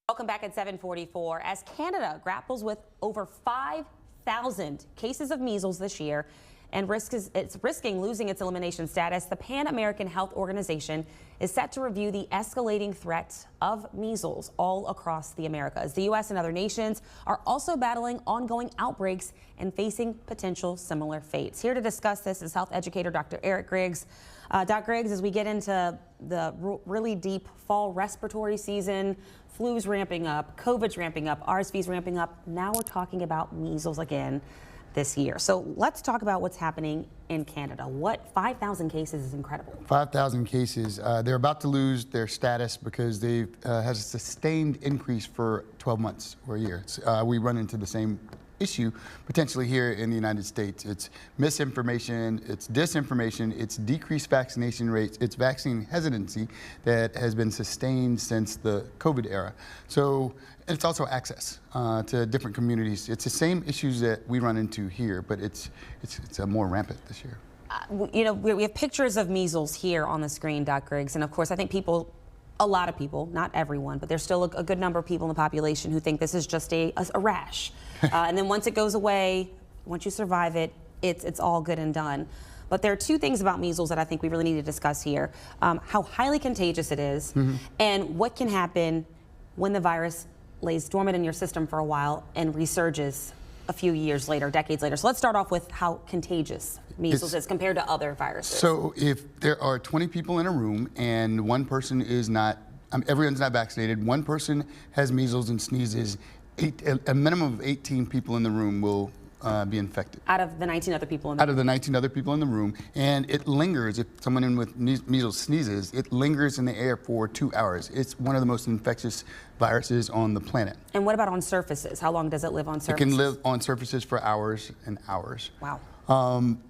Welcome back at 7:44. As Canada grapples with over 5,000 cases of measles this year and it's risking losing its elimination status, the Pan American Health Organization is set to review the escalating threat of measles all across the Americas. The U.S. and other nations are also battling ongoing outbreaks and facing potential similar fates. Here to discuss this is health educator Dr. Griggs. Dr. Griggs, as we get into the really deep fall respiratory season, flu's ramping up, COVID's ramping up, RSV's ramping up. Now we're talking about measles again this year. So let's talk about what's happening in Canada. 5,000 cases is incredible. 5,000 cases. They're about to lose their status because they've had a sustained increase for 12 months or a year. We run into the same issue potentially here in the United States. It's misinformation, it's disinformation, it's decreased vaccination rates, it's vaccine hesitancy that has been sustained since the COVID era. So it's also access to different communities. It's the same issues that we run into here, but it's more rampant this year. You know, we have pictures of measles here on the screen, Dr. Griggs, and of course I think a lot of people, not everyone, but there's still a good number of people in the population who think this is just a rash. And then once it goes away, once you survive it, it's all good and done. But there are two things about measles that I think we really need to discuss here. How highly contagious it is, and what can happen when the virus lays dormant in your system for a while and resurges a few years later, decades later. So let's start off with how contagious measles is compared to other viruses. So if there are 20 people in a room and one person is not, everyone's not vaccinated, one person has measles and sneezes, a minimum of 18 people in the room will be infected. Out of the 19 other people in the room? Out of the 19 other people in the room. And it lingers, if someone with measles sneezes, it lingers in the air for 2 hours. It's one of the most infectious viruses on the planet. And what about on surfaces? How long does it live on surfaces? It can live on surfaces for hours and hours. Wow.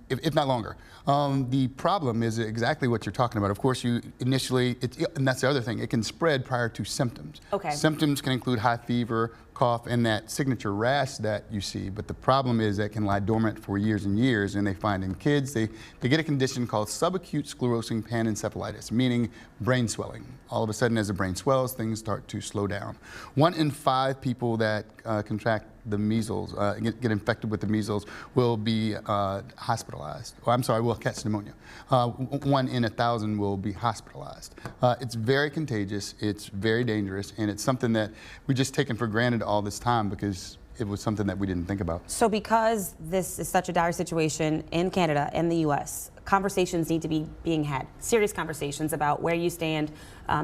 If not longer. The problem is exactly what you're talking about. Of course, you initially, and that's the other thing, it can spread prior to symptoms. Okay. Symptoms can include high fever, cough, and that signature rash that you see. But the problem is that it can lie dormant for years and years, and they find in kids, they get a condition called subacute sclerosing panencephalitis, meaning brain swelling. All of a sudden, as the brain swells, things start to slow down. 1 in 5 people that contract the measles, get infected with the measles, will be hospitalized. Will catch pneumonia. 1 in 1,000 will be hospitalized. It's very contagious, it's very dangerous, and it's something that we just taken for granted all this time because it was something that we didn't think about. So because this is such a dire situation in Canada and the U.S., conversations need to be being had, serious conversations about where you stand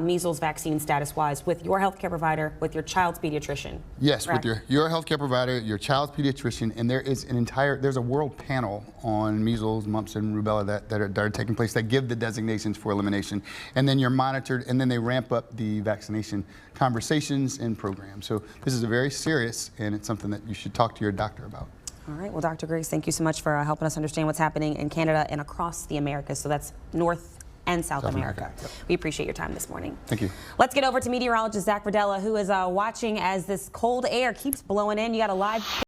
measles vaccine status-wise with your healthcare provider, with your child's pediatrician. Yes, correct? With your healthcare provider, your child's pediatrician, and there's a world panel on measles, mumps, and rubella that are taking place that give the designations for elimination. And then you're monitored, and then they ramp up the vaccination conversations and programs. So this is a very serious, and it's something that you should talk to your doctor about. All right. Well, Dr. Griggs, thank you so much for helping us understand what's happening in Canada and across the Americas. So that's North and South America. Yep. We appreciate your time this morning. Thank you. Let's get over to meteorologist Zach Verdella, who is watching as this cold air keeps blowing in. You got a live